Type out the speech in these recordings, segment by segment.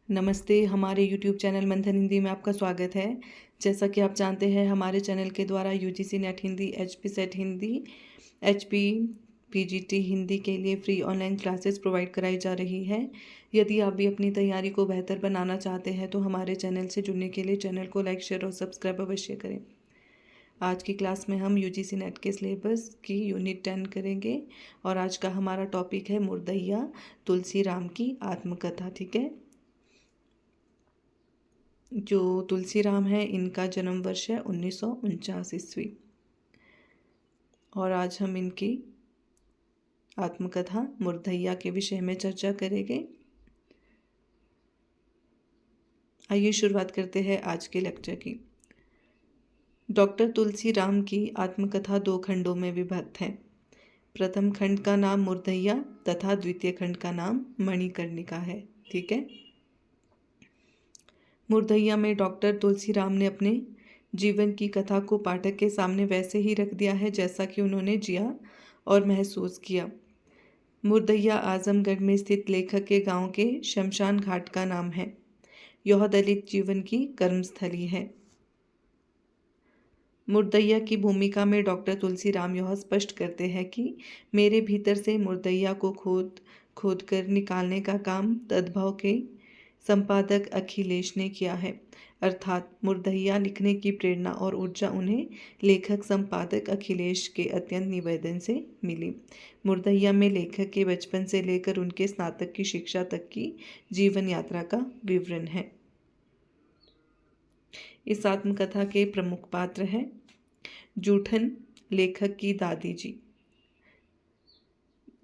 नमस्ते, हमारे YouTube channel मंथन हिंदी में आपका स्वागत है। जैसा कि आप जानते हैं, हमारे चैनल के द्वारा UGC net Hindi, HP set Hindi, HP PGT Hindi के लिए फ्री ऑनलाइन क्लासेस प्रोवाइड कराई जा रही है। यदि आप भी अपनी तैयारी को बेहतर बनाना चाहते हैं तो हमारे चैनल से जुड़ने के लिए चैनल को लाइक, शेयर और सब्सक्राइब अवश्य करें। आज की क्लास में हम यूजीसी नेट के सिलेबस की यूनिट 10 करेंगे और आज का हमारा टॉपिक है मुर्दैया तुलसी राम की आत्मकथा। ठीक है, जो तुलसी राम है इनका जन्म वर्ष है 1949 ईस्वी और आज हम इनकी आत्मकथा मुर्दैया के विषय में चर्चा करेंगे। आइए शुरुआत करते हैं आज के लेक्चर की। डॉक्टर तुलसी राम की आत्मकथा 2 खंडों में विभक्त है। प्रथम खंड का नाम मुर्दैया तथा द्वितीय खंड का नाम मणिकर्णिका है। ठीक है, मुर्दैया में डॉक्टर तुलसी राम ने अपने जीवन की कथा को पाठक के सामने वैसे ही रख दिया है जैसा कि उन्होंने जिया और महसूस किया। मुर्दैया आजमगढ़ में स्थित लेखक के गांव के शमशान घाट का नाम है। यह दलित जीवन की कर्मस्थली है। मुर्दैया की भूमिका में डॉक्टर तुलसी राम यह स्पष्ट करते हैं कि मेरे भीतर से मुर्दैया को खोद खोद कर निकालने का काम तद्भव के संपादक अखिलेश ने किया है। अर्थात मुर्दैया लिखने की प्रेरणा और ऊर्जा उन्हें लेखक संपादक अखिलेश के अत्यंत निवेदन से मिली। मुर्दैया में लेखक के बचपन से लेकर उनके स्नातक की शिक्षा तक की जीवन यात्रा का विवरण है। इस आत्मकथा के प्रमुख पात्र हैं जूठन, लेखक की दादी जी,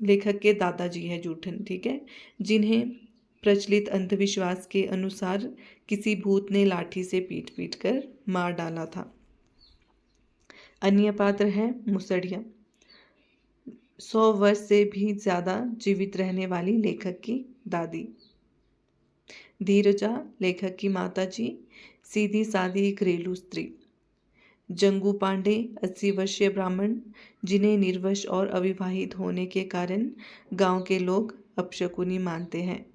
लेखक के दादाजी है जूठन। ठीक है, जिन्हें प्रचलित अंधविश्वास के अनुसार किसी भूत ने लाठी से पीट पीट कर मार डाला था। अन्य पात्र है मुसड़िया, 100 वर्ष से भी ज्यादा जीवित रहने वाली लेखक की दादी। धीरजा, लेखक की माताजी, सीधी सादी घरेलू स्त्री। जंगू पांडे, 80 वर्षीय ब्राह्मण, जिन्हें निर्वश और अविवाहित होने के कारण गांव के लोग अपशकुनी मानते हैं।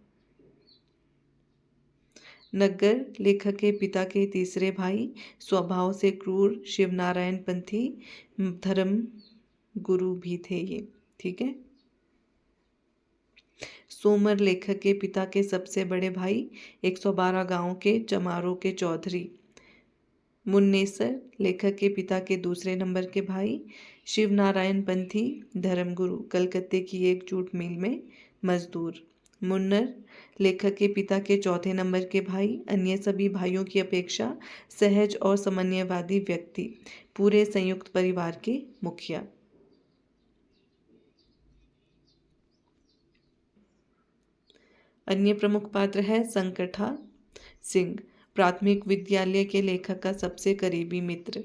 नग्गर, लेखक के पिता के तीसरे भाई, स्वभाव से क्रूर शिवनारायण पंथी धर्म गुरु भी थे ये। ठीक है, सोमर, लेखक के पिता के सबसे बड़े भाई, 112 गांव के चमारों के चौधरी। मुन्नेसर, लेखक के पिता के दूसरे नंबर के भाई, शिवनारायण पंथी धर्मगुरु, कलकत्ते की एक जूट मिल में मजदूर। मुन्नर, लेखक के पिता के चौथे नंबर के भाई, अन्य सभी भाइयों की अपेक्षा सहज और समन्वयवादी व्यक्ति, पूरे संयुक्त परिवार के मुखिया। अन्य प्रमुख पात्र है संकठा सिंह, प्राथमिक विद्यालय के लेखक का सबसे करीबी मित्र।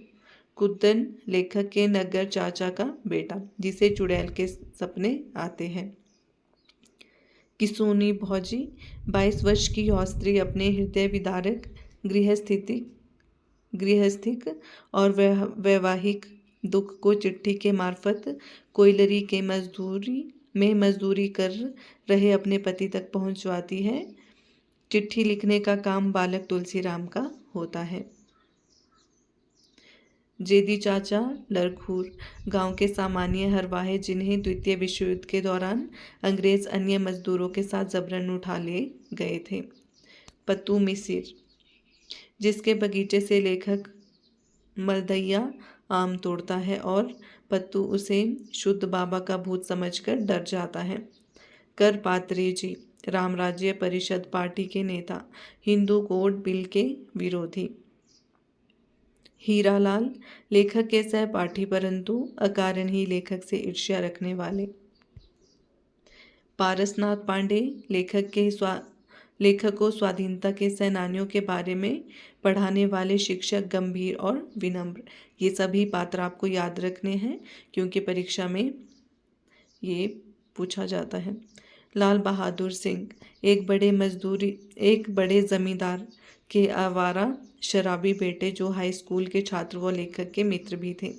कुद्दन, लेखक के नग्गर चाचा का बेटा, जिसे चुड़ैल के सपने आते हैं। किसोनी भौजी, 22 वर्ष की यह स्त्री अपने हृदय विदारक गृहस्थिक और वैवाहिक दुख को चिट्ठी के मार्फत कोयलरी के मजदूरी कर रहे अपने पति तक पहुंचवाती है। चिट्ठी लिखने का काम बालक तुलसीराम का होता है। जेदी चाचा, लरखूर, गांव के सामान्य हरवाहे, जिन्हें द्वितीय विश्व युद्ध के दौरान अंग्रेज अन्य मजदूरों के साथ जबरन उठा ले गए थे। पत्तू मिसिर, जिसके बगीचे से लेखक मलदैया आम तोड़ता है और पत्तू उसे शुद्ध बाबा का भूत समझकर डर जाता है। कर पात्रे जी, राम राज्य परिषद पार्टी के नेता, हिंदू कोड बिल के विरोधी। हीरालाल, लेखक के सहपाठी परंतु अकारण ही लेखक से ईर्ष्या रखने वाले। पारसनाथ पांडे, लेखक को स्वाधीनता के सेनानियों के बारे में पढ़ाने वाले शिक्षक, गंभीर और विनम्र। ये सभी पात्र आपको याद रखने हैं क्योंकि परीक्षा में ये पूछा जाता है। लाल बहादुर सिंह, एक बड़े जमींदार के आवारा शराबी बेटे, जो हाई स्कूल के छात्र व लेखक के मित्र भी थे।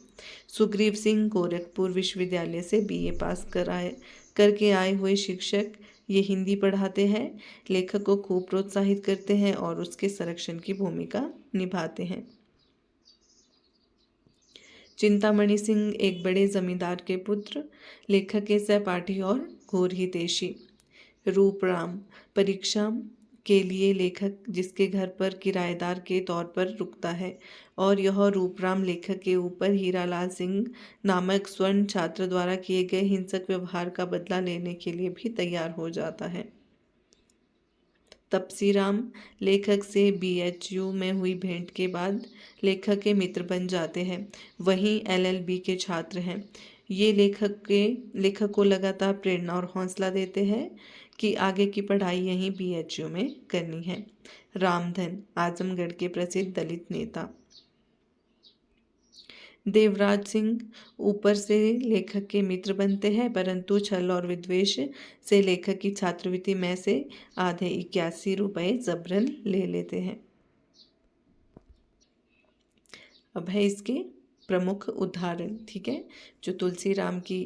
सुग्रीव सिंह, गोरखपुर विश्वविद्यालय से बीए पास करके आए हुए शिक्षक, ये हिंदी पढ़ाते हैं, लेखक को खूब प्रोत्साहित करते हैं और उसके संरक्षण की भूमिका निभाते हैं। चिंतामणि सिंह एक बड़े जमींदार के पुत्र, लेखक के सहपाठी और घोर हितैषी। रूपराम परीक्षा के लिए लेखक जिसके घर पर किराएदार के तौर पर रुकता है, और यह रूपराम लेखक के ऊपर हीरालाल सिंह नामक स्वर्ण छात्र द्वारा किए गए हिंसक व्यवहार का बदला लेने के लिए भी तैयार हो जाता है। तपसीराम लेखक से बीएचयू में हुई भेंट के बाद लेखक के मित्र बन जाते हैं, वहीं एलएलबी के छात्र हैं। ये लेखक को लगातार प्रेरणा और हौसला देते हैं कि आगे की पढ़ाई यहीं बीएचयू में करनी है। रामधन आजमगढ़ के प्रसिद्ध दलित नेता। देवराज सिंह ऊपर से लेखक के मित्र बनते हैं, परंतु छल और विद्वेष से लेखक की छात्रवृत्ति में से आधे 81 रुपये जबरन ले लेते हैं। अब है इसके प्रमुख उदाहरण। ठीक है, जो तुलसीराम की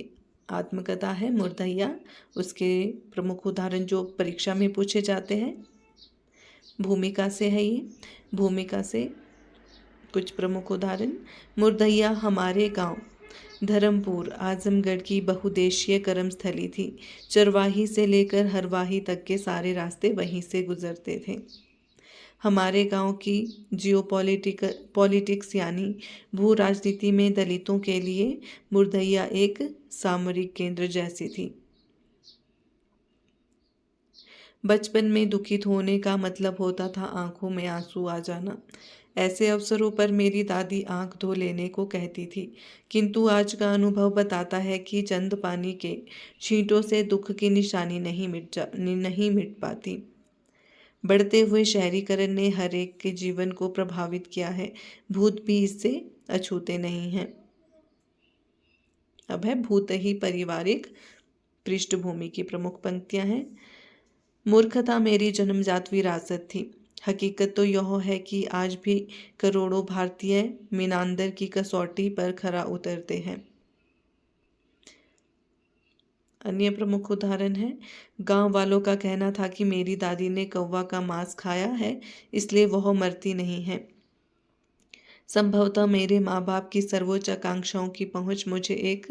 आत्मकथा है मुर्दैया, उसके प्रमुख उदाहरण जो परीक्षा में पूछे जाते हैं। भूमिका से है ये। भूमिका से कुछ प्रमुख उदाहरण। मुर्दैया हमारे गांव धर्मपुर आजमगढ़ की बहुउद्देशीय कर्मस्थली थी। चरवाही से लेकर हरवाही तक के सारे रास्ते वहीं से गुजरते थे। हमारे गांव की पॉलिटिक्स यानी भू राजनीति में दलितों के लिए मुर्दैया एक सामरिक केंद्र जैसी थी। बचपन में दुखित होने का मतलब होता था आंखों में आंसू आ जाना। ऐसे अवसरों पर मेरी दादी आंख धो लेने को कहती थी, किंतु आज का अनुभव बताता है कि चंद पानी के छींटों से दुख की निशानी नहीं मिट पाती। बढ़ते हुए शहरीकरण ने हर एक के जीवन को प्रभावित किया है। भूत भी इससे अछूते नहीं हैं। अब है भूत ही पारिवारिक पृष्ठभूमि की प्रमुख पंक्तियां हैं। मूर्खता मेरी जन्मजात विरासत थी। हकीकत तो यह है कि आज भी करोड़ों भारतीय मीनांदर की कसौटी पर खरा उतरते हैं। अन्य प्रमुख उदाहरण है। गांव वालों का कहना था कि मेरी दादी ने कौवा का मांस खाया है, इसलिए वह मरती नहीं है। संभवतः मेरे माँ बाप की सर्वोच्च आकांक्षाओं की पहुंच मुझे एक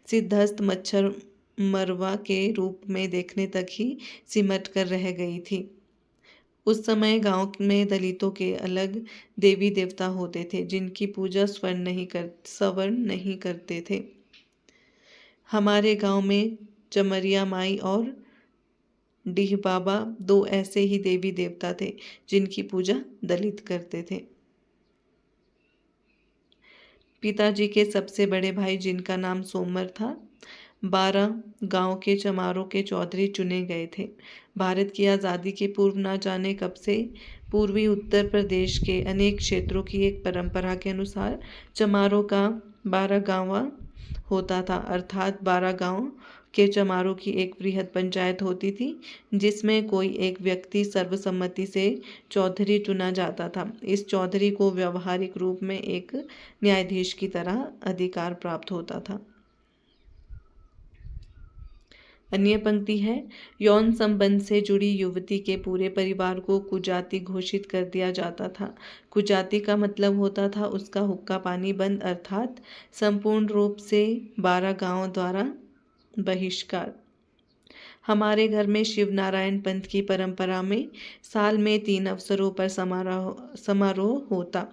सिद्धहस्त मच्छर मरवा के रूप में देखने तक ही सिमट कर रह गई थी। उस समय गांव में दलितों के अलग देवी देवता होते थे, जिनकी पूजा सवर्ण नहीं करते थे। हमारे गांव में चमरिया माई और डीह बाबा दो ऐसे ही देवी देवता थे, जिनकी पूजा दलित करते थे। पिताजी के सबसे बड़े भाई, जिनका नाम सोमर था, 12 गांव के चमारों के चौधरी चुने गए थे। भारत की आज़ादी के पूर्व न जाने कब से पूर्वी उत्तर प्रदेश के अनेक क्षेत्रों की एक परंपरा के अनुसार चमारों का 12 गांवा होता था, अर्थात 12 गांव के चमारों की एक बृहद पंचायत होती थी, जिसमें कोई एक व्यक्ति सर्वसम्मति से चौधरी चुना जाता था। इस चौधरी को व्यवहारिक रूप में एक न्यायाधीश की तरह अधिकार प्राप्त होता था। अन्य पंक्ति है। यौन संबंध से जुड़ी युवती के पूरे परिवार को कुजाति घोषित कर दिया जाता था। कुजाति का मतलब होता था उसका हुक्का पानी बंद, अर्थात संपूर्ण रूप से 12 गांवों द्वारा बहिष्कार। हमारे घर में शिव नारायण पंथ की परंपरा में साल में 3 अवसरों पर समारोह होता,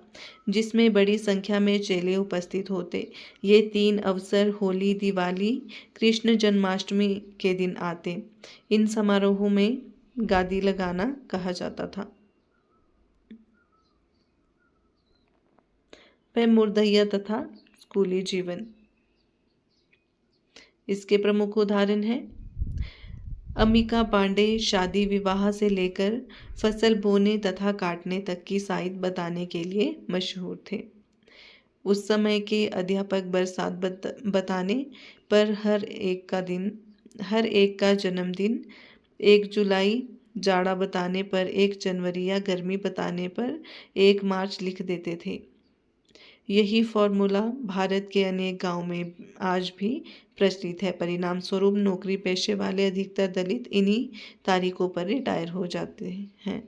जिसमें बड़ी संख्या में चेले उपस्थित होते। ये 3 अवसर होली, दिवाली, कृष्ण जन्माष्टमी के दिन आते। इन समारोहों में गादी लगाना कहा जाता था। वह मुर्दैया तथा स्कूली जीवन। इसके प्रमुख उदाहरण हैं। अम्बिका पांडे शादी विवाह से लेकर फसल बोने तथा काटने तक की साइट बताने के लिए मशहूर थे। उस समय के अध्यापक बरसात बताने पर हर एक का जन्मदिन, 1 जुलाई जाड़ा बताने पर 1 जनवरी या गर्मी बताने पर 1 मार्च लिख देते थे। यही फॉर्मूला भारत के अनेक गांव में आज भी प्रचलित है। परिणाम स्वरूप नौकरी पेशे वाले अधिकतर दलित इन्हीं तारीखों पर रिटायर हो जाते हैं।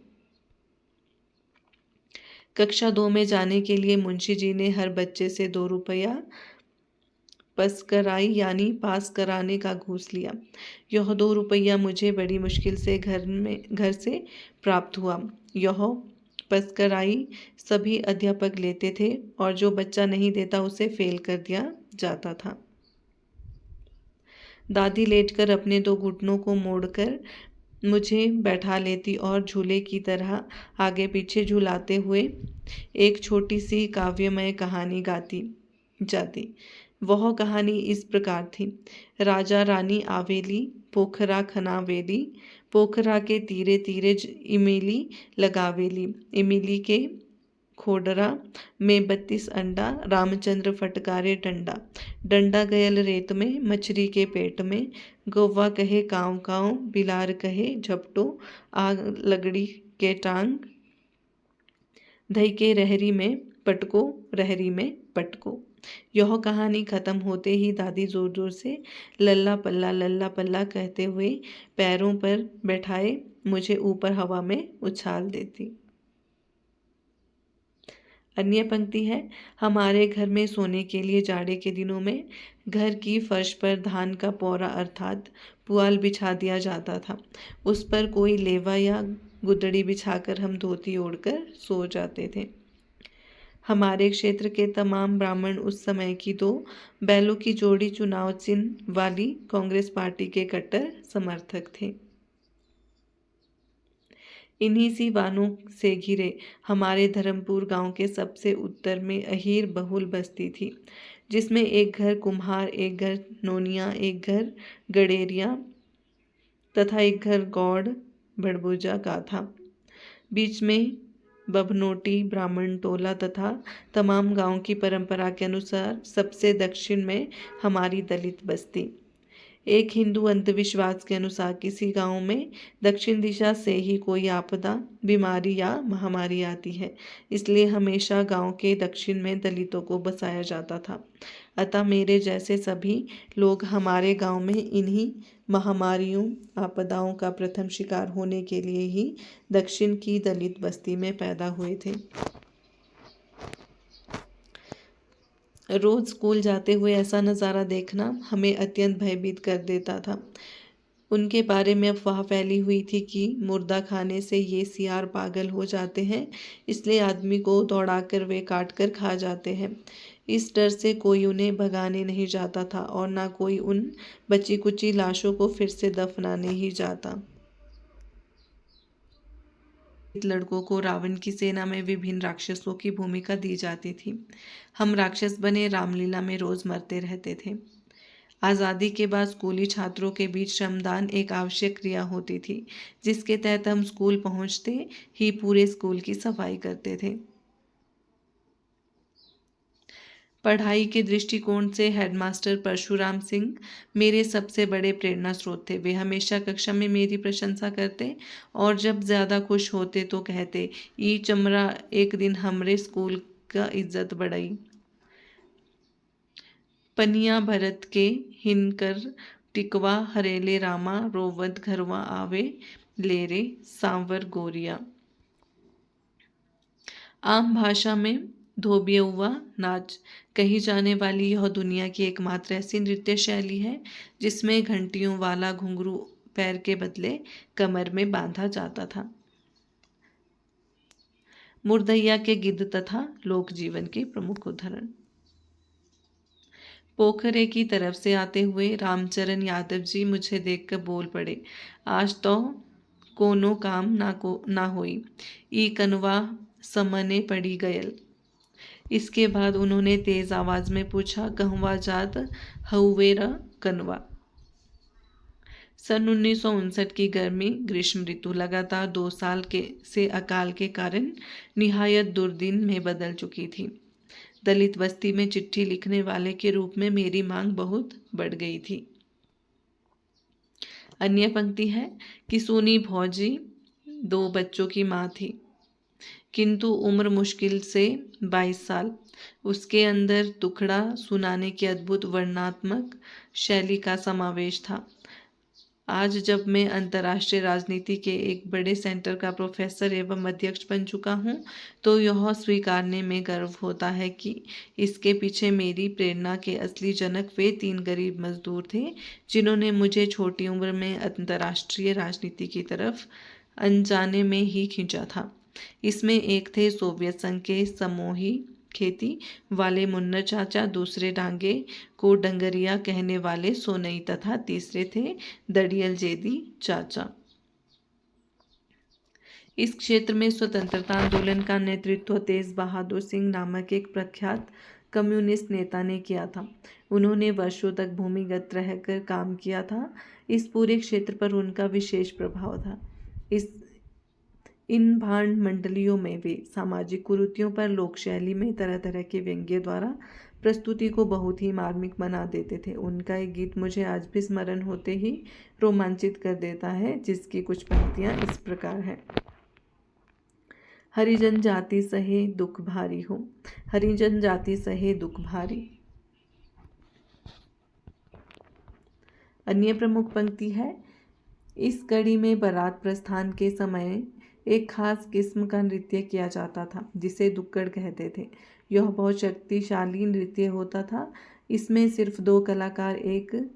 कक्षा 2 में जाने के लिए मुंशी जी ने हर बच्चे से 2 रुपया पस्कराई यानी पास कराने का घूस लिया। यह 2 रुपया मुझे बड़ी मुश्किल से घर से प्राप्त हुआ। यह पस्कराई सभी अध्यापक लेते थे और जो बच्चा नहीं देता उसे फेल कर दिया जाता था। दादी लेटकर अपने 2 घुटनों को मोड़कर मुझे बैठा लेती और झूले की तरह आगे पीछे झुलाते हुए एक छोटी सी काव्यमय कहानी गाती जाती। वह कहानी इस प्रकार थी। राजा रानी आवेली, पोखरा खनावेली, पोखरा के तीरे तीरे इमली लगावेली, इमली के खोडरा में 32 अंडा, रामचंद्र फटकारे डंडा, डंडा गयल रेत में, मछली के पेट में, गौवा कहे काँव काँव, बिलार कहे झपटो, आग लगड़ी के टांग, दही के रहरी में पटको, रहरी में पटको। यह कहानी खत्म होते ही दादी जोर जोर से लल्ला पल्ला कहते हुए पैरों पर बैठाए मुझे ऊपर हवा में उछाल देती। अन्य पंक्ति है। हमारे घर में सोने के लिए जाड़े के दिनों में घर की फर्श पर धान का पौरा अर्थात पुआल बिछा दिया जाता था। उस पर कोई लेवा या गुदड़ी बिछाकर हम धोती ओढ़कर सो जाते थे। हमारे क्षेत्र के तमाम ब्राह्मण उस समय की 2 बैलों की जोड़ी चुनाव चिन्ह वाली कांग्रेस पार्टी के कट्टर समर्थक थे। इन्हीं सी वानों से घिरे हमारे धर्मपुर गांव के सबसे उत्तर में अहीर बहुल बस्ती थी, जिसमें एक घर कुम्हार, एक घर नोनिया, एक घर गडेरिया तथा एक घर गौड़ भड़बूजा का था। बीच में बभनोटी ब्राह्मण टोला तथा तमाम गांव की परंपरा के अनुसार सबसे दक्षिण में हमारी दलित बस्ती। एक हिंदू अंधविश्वास के अनुसार किसी गांव में दक्षिण दिशा से ही कोई आपदा, बीमारी या महामारी आती है, इसलिए हमेशा गांव के दक्षिण में दलितों को बसाया जाता था। अतः मेरे जैसे सभी लोग हमारे गांव में इन्हीं महामारियों, आपदाओं का प्रथम शिकार होने के लिए ही दक्षिण की दलित बस्ती में पैदा हुए थे। रोज स्कूल जाते हुए ऐसा नज़ारा देखना हमें अत्यंत भयभीत कर देता था। उनके बारे में अफवाह फैली हुई थी कि मुर्दा खाने से ये सियार पागल हो जाते हैं, इसलिए आदमी को दौड़ाकर वे काट कर खा जाते हैं। इस डर से कोई उन्हें भगाने नहीं जाता था और ना कोई उन बची कुची लाशों को फिर से दफनाने ही जाता। लड़कों को रावण की सेना में विभिन्न राक्षसों की भूमिका दी जाती थी। हम राक्षस बने रामलीला में रोज मरते रहते थे। आज़ादी के बाद स्कूली छात्रों के बीच श्रमदान एक आवश्यक क्रिया होती थी, जिसके तहत हम स्कूल पहुंचते ही पूरे स्कूल की सफाई करते थे। पढ़ाई के दृष्टिकोण से हेडमास्टर परशुराम सिंह मेरे सबसे बड़े प्रेरणा स्रोत थे। वे हमेशा कक्षा में मेरी प्रशंसा करते और जब ज़्यादा खुश होते तो कहते, ई चमरा एक दिन हमरे स्कूल का इज्जत बढ़ाई। पनिया भरत के हिनकर टिकवा हरेले रामा, रोवत घरवा आवे ले रे सांवर गोरिया। आम भाषा में धोबियउआ नाच कही जाने वाली यह दुनिया की एकमात्र ऐसी नृत्य शैली है जिसमें घंटियों वाला घुंघरू पैर के बदले कमर में बांधा जाता था। मुर्दैया के गिद्ध तथा लोक जीवन के प्रमुख उदाहरण। पोखरे की तरफ से आते हुए रामचरण यादव जी मुझे देखकर बोल पड़े, आज तो कोनो काम ना होई, ई कनवा समने पड़ी गयल। इसके बाद उन्होंने तेज आवाज में पूछा, कहवा जात हउवेरा कनवा। सन 1959 की गर्मी ग्रीष्म ऋतु लगातार 2 साल से अकाल के कारण निहायत दुर्दिन में बदल चुकी थी। दलित बस्ती में चिट्ठी लिखने वाले के रूप में मेरी मांग बहुत बढ़ गई थी। अन्य पंक्ति है कि सोनी भौजी 2 बच्चों की माँ थी, किंतु उम्र मुश्किल से 22 साल। उसके अंदर टुकड़ा सुनाने की अद्भुत वर्णनात्मक शैली का समावेश था। आज जब मैं अंतर्राष्ट्रीय राजनीति के एक बड़े सेंटर का प्रोफेसर एवं अध्यक्ष बन चुका हूँ, तो यह स्वीकारने में गर्व होता है कि इसके पीछे मेरी प्रेरणा के असली जनक वे 3 गरीब मजदूर थे, जिन्होंने मुझे छोटी उम्र में अंतर्राष्ट्रीय राजनीति की तरफ अनजाने में ही खींचा था। इसमें एक थे सोवियत संघ के समोही खेती वाले मुन्ना चाचा, दूसरे डांगे को डंगरिया कहने वाले सोनई तथा तीसरे थे दड़ियल जेदी चाचा। इस क्षेत्र में स्वतंत्रता आंदोलन का नेतृत्व तेज बहादुर सिंह नामक एक प्रख्यात कम्युनिस्ट नेता ने किया था। उन्होंने वर्षों तक भूमिगत रहकर काम किया था। इस पूरे क्षेत्र पर उनका विशेष प्रभाव था। इन भांड मंडलियों में वे सामाजिक कुरीतियों पर लोक शैली में तरह तरह के व्यंग्य द्वारा प्रस्तुति को बहुत ही मार्मिक बना देते थे। उनका एक गीत मुझे आज भी स्मरण होते ही रोमांचित कर देता है, जिसकी कुछ पंक्तियां इस प्रकार हैं। हरिजन जाति सहे दुख भारी हो, हरिजन जाति सहे दुख भारी। अन्य प्रमुख पंक्ति है, इस कड़ी में बारात प्रस्थान के समय एक खास किस्म का नृत्य किया जाता था, जिसे दुक्कड़ कहते थे। यह बहुत शक्तिशाली नृत्य होता था। इसमें सिर्फ 2 कलाकार, एक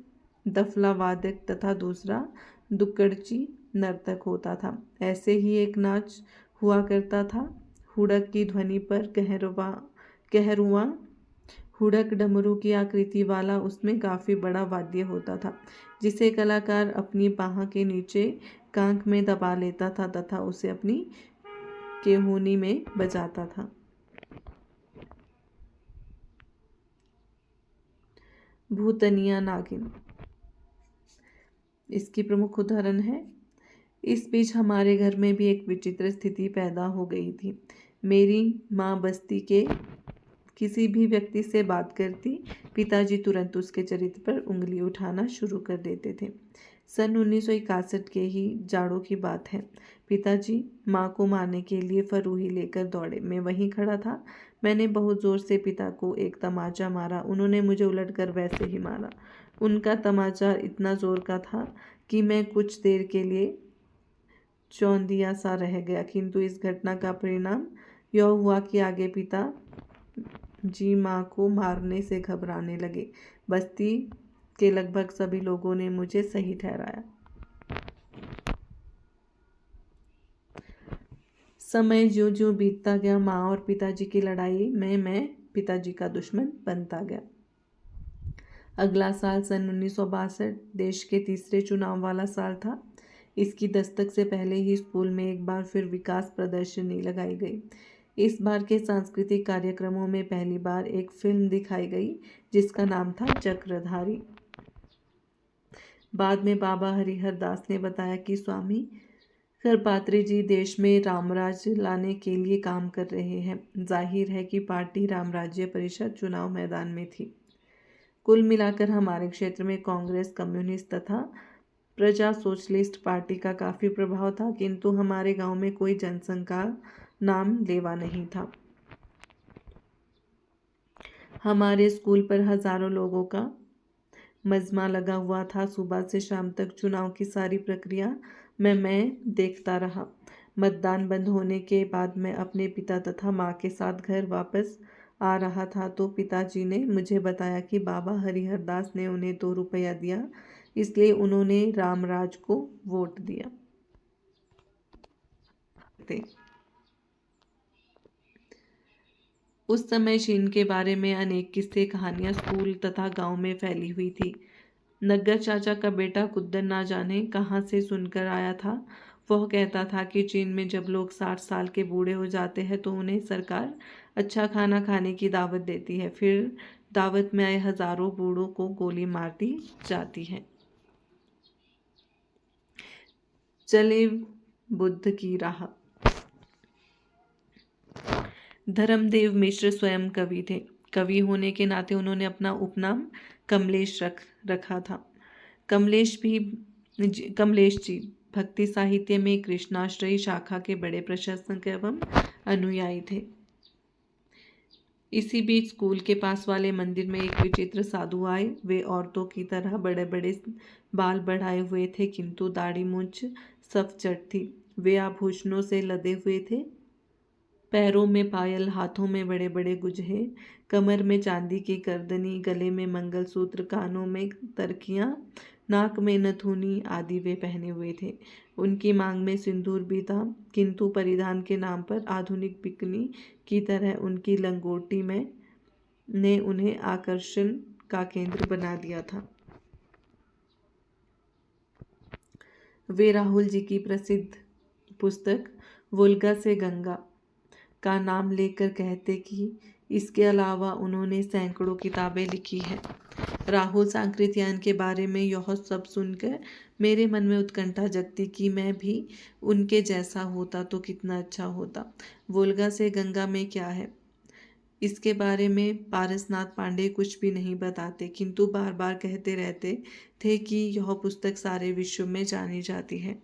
दफला वादक तथा दूसरा दुक्कड़ची नर्तक होता था। ऐसे ही एक नाच हुआ करता था। हुड़क की ध्वनि पर कहरुआ हुड़क डमरू की आकृति वाला उसमें काफ़ी बड़ा वाद्य होता था, जिसे कलाकार अपनी बाह के नीचे कांख में दबा लेता था तथा उसे अपनी केहूनी में बजाता था। भूतनिया नागिन इसकी प्रमुख उदाहरण है। इस बीच हमारे घर में भी एक विचित्र स्थिति पैदा हो गई थी। मेरी माँ बस्ती के किसी भी व्यक्ति से बात करती, पिताजी तुरंत उसके चरित्र पर उंगली उठाना शुरू कर देते थे। सन 1961 के ही जाड़ों की बात है। पिताजी माँ को मारने के लिए फरूही लेकर दौड़े। मैं वहीं खड़ा था। मैंने बहुत जोर से पिता को एक तमाचा मारा। उन्होंने मुझे उलटकर वैसे ही मारा। उनका तमाचा इतना जोर का था कि मैं कुछ देर के लिए चौंधिया सा रह गया, किंतु इस घटना का परिणाम यह हुआ कि आगे पिता जी माँ को मारने से घबराने लगे। बस्ती के लगभग सभी लोगों ने मुझे सही ठहराया। समय ज्यों ज्यों बीतता गया, माँ और पिताजी की लड़ाई में मैं पिताजी का दुश्मन बनता गया। अगला साल सन 1962 देश के तीसरे चुनाव वाला साल था। इसकी दस्तक से पहले ही स्कूल में एक बार फिर विकास प्रदर्शनी लगाई गई। इस बार के सांस्कृतिक कार्यक्रमों में पहली बार एक फिल्म दिखाई गई, जिसका नाम था चक्रधारी। बाद में बाबा हरिहर दास ने बताया कि स्वामी करपात्री जी देश में रामराज लाने के लिए काम कर रहे हैं। जाहिर है कि पार्टी रामराज्य परिषद चुनाव मैदान में थी। कुल मिलाकर हमारे क्षेत्र में कांग्रेस, कम्युनिस्ट तथा प्रजा सोशलिस्ट पार्टी का काफ़ी प्रभाव था, किंतु हमारे गांव में कोई जनसंघ का नाम लेवा नहीं था। हमारे स्कूल पर हजारों लोगों का मजमा लगा हुआ था। सुबह से शाम तक चुनाव की सारी प्रक्रिया मैं देखता रहा। मतदान बंद होने के बाद मैं अपने पिता तथा माँ के साथ घर वापस आ रहा था, तो पिताजी ने मुझे बताया कि बाबा हरिहर दास ने उन्हें 2 रुपया दिया, इसलिए उन्होंने रामराज को वोट दिया। उस समय चीन के बारे में अनेक किस्से कहानियां स्कूल तथा गांव में फैली हुई थी। नग्गर चाचा का बेटा कुद्दन ना जाने कहाँ से सुनकर आया था। वह कहता था कि चीन में जब लोग 60 साल के बूढ़े हो जाते हैं तो उन्हें सरकार अच्छा खाना खाने की दावत देती है। फिर दावत में आए हजारों बूढ़ों को गोली मार दी जाती है। चले बुद्ध की राह। धर्मदेव मिश्र स्वयं कवि थे। कवि होने के नाते उन्होंने अपना उपनाम कमलेश रखा था। कमलेश जी भक्ति साहित्य में कृष्णाश्रयी शाखा के बड़े प्रशंसक एवं अनुयायी थे। इसी बीच स्कूल के पास वाले मंदिर में एक विचित्र साधु आए। वे औरतों की तरह बड़े बड़े बाल बढ़ाए हुए थे, किंतु दाढ़ी मूंछ सफचट थी। वे आभूषणों से लदे हुए थे, पैरों में पायल, हाथों में बड़े बड़े गुजहे, कमर में चांदी की करदनी, गले में मंगलसूत्र, कानों में तरकियां, नाक में नथुनी आदि वे पहने हुए थे। उनकी मांग में सिंदूर भी था, किंतु परिधान के नाम पर आधुनिक बिकनी की तरह उनकी लंगोटी में ने उन्हें आकर्षण का केंद्र बना दिया था। वे राहुल जी की प्रसिद्ध पुस्तक वोल्गा से गंगा का नाम लेकर कहते कि इसके अलावा उन्होंने सैकड़ों किताबें लिखी हैं। राहुल सांकृत्यायन के बारे में यह सब सुनकर मेरे मन में उत्कंठा जगती कि मैं भी उनके जैसा होता तो कितना अच्छा होता। वोल्गा से गंगा में क्या है, इसके बारे में पारसनाथ पांडे कुछ भी नहीं बताते, किंतु बार बार कहते रहते थे कि यह पुस्तक सारे विश्व में जानी जाती है।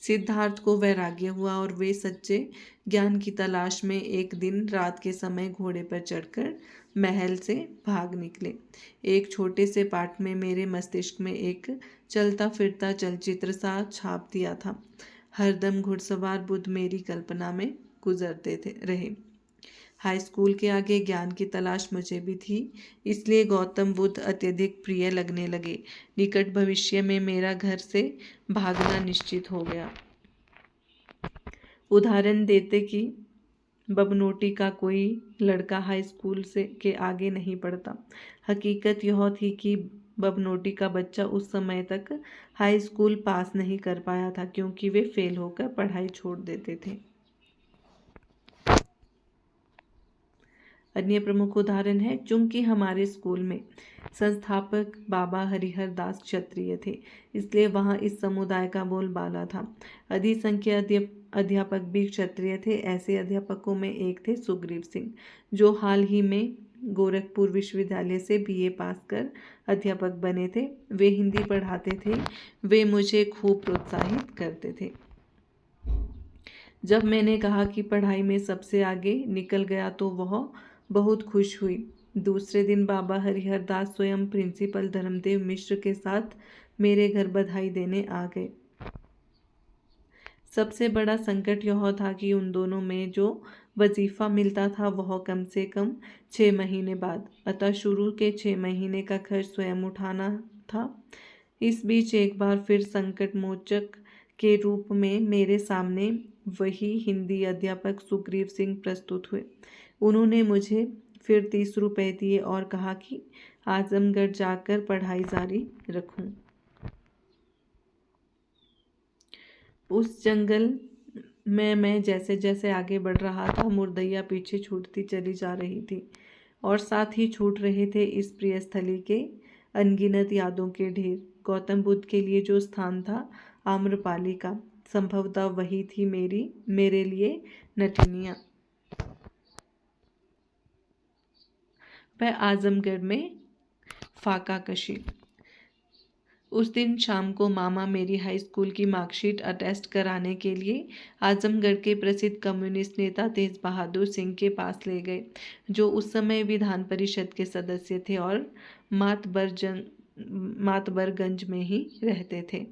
सिद्धार्थ को वैराग्य हुआ और वे सच्चे ज्ञान की तलाश में एक दिन रात के समय घोड़े पर चढ़कर महल से भाग निकले। एक छोटे से पाठ में मेरे मस्तिष्क में एक चलता फिरता चलचित्र सा छाप दिया था। हरदम घुड़सवार बुद्ध मेरी कल्पना में गुजरते रहे। हाई स्कूल के आगे ज्ञान की तलाश मुझे भी थी, इसलिए गौतम बुद्ध अत्यधिक प्रिय लगने लगे। निकट भविष्य में मेरा घर से भागना निश्चित हो गया। उदाहरण देते कि बबनोटी का कोई लड़का हाई स्कूल से के आगे नहीं पढ़ता। हकीकत यह थी कि बबनोटी का बच्चा उस समय तक हाई स्कूल पास नहीं कर पाया था, क्योंकि वे फेल होकर पढ़ाई छोड़ देते थे। अन्य प्रमुख उदाहरण है, चूंकि हमारे स्कूल में संस्थापक बाबा हरिहर दास क्षत्रिय थे, इसलिए वहाँ इस समुदाय का बोलबाला था। अधिसंख्यक अध्यापक भी क्षत्रिय थे। ऐसे अध्यापकों में एक थे सुग्रीव सिंह, जो हाल ही में गोरखपुर विश्वविद्यालय से बीए पास कर अध्यापक बने थे। वे हिंदी पढ़ाते थे। वे मुझे खूब प्रोत्साहित करते थे। जब मैंने कहा कि पढ़ाई में सबसे आगे निकल गया तो वह बहुत खुश हुई। दूसरे दिन बाबा हरिहर दास स्वयं प्रिंसिपल धर्मदेव मिश्र के साथ मेरे घर बधाई देने आ गए। सबसे बड़ा संकट यह था कि उन दोनों में जो वजीफा मिलता था वह कम से कम 6 महीने बाद, अतः शुरू के 6 महीने का खर्च स्वयं उठाना था। इस बीच एक बार फिर संकट मोचक के रूप में मेरे सामने वही हिंदी अध्यापक सुग्रीव सिंह प्रस्तुत हुए। उन्होंने मुझे फिर 30 रुपए दिए और कहा कि आजमगढ़ जाकर पढ़ाई जारी रखूं। उस जंगल में मैं जैसे जैसे आगे बढ़ रहा था, मुर्दैया पीछे छूटती चली जा रही थी, और साथ ही छूट रहे थे इस प्रिय स्थली के अनगिनत यादों के ढेर। गौतम बुद्ध के लिए जो स्थान था आम्रपाली का, संभवतः वही थी मेरे लिए नटनिया। वह आजमगढ़ में फाका कशी। उस दिन शाम को मामा मेरी हाई स्कूल की मार्कशीट अटेस्ट कराने के लिए आजमगढ़ के प्रसिद्ध कम्युनिस्ट नेता तेज बहादुर सिंह के पास ले गए, जो उस समय विधान परिषद के सदस्य थे और मातबरगंज में ही रहते थे।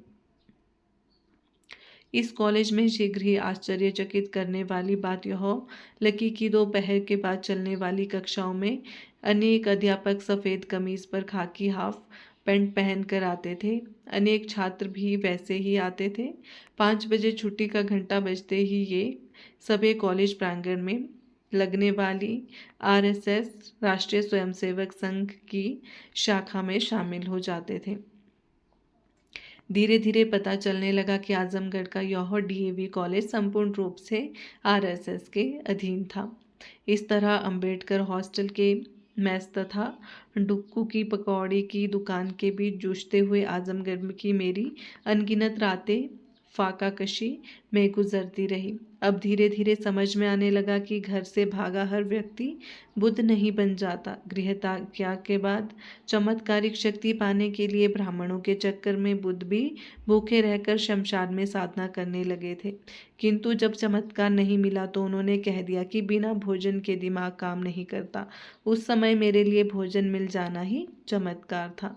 इस कॉलेज में शीघ्र ही आश्चर्यचकित करने वाली बात यह लगी कि दोपहर के बाद चलने वाली कक्षाओं में अनेक अध्यापक सफ़ेद कमीज पर खाकी हाफ पैंट पहन कर आते थे। अनेक छात्र भी वैसे ही आते थे। 5 बजे छुट्टी का घंटा बजते ही ये सभी कॉलेज प्रांगण में लगने वाली आरएसएस राष्ट्रीय स्वयंसेवक संघ की शाखा में शामिल हो जाते थे। धीरे धीरे पता चलने लगा कि आजमगढ़ का यह डीएवी कॉलेज संपूर्ण रूप से आरएसएस के अधीन था। इस तरह अंबेडकर हॉस्टल के मेस तथा डुक्कू की पकौड़ी की दुकान के बीच जूझते हुए आजमगढ़ की मेरी अनगिनत रातें फाका कशी में गुजरती रही। अब धीरे धीरे समझ में आने लगा कि घर से भागा हर व्यक्ति बुद्ध नहीं बन जाता। गृह त्याग के बाद चमत्कारिक शक्ति पाने के लिए ब्राह्मणों के चक्कर में बुद्ध भी भूखे रहकर शमशान में साधना करने लगे थे। किंतु जब चमत्कार नहीं मिला तो उन्होंने कह दिया कि बिना भोजन के दिमाग काम नहीं करता। उस समय मेरे लिए भोजन मिल जाना ही चमत्कार था।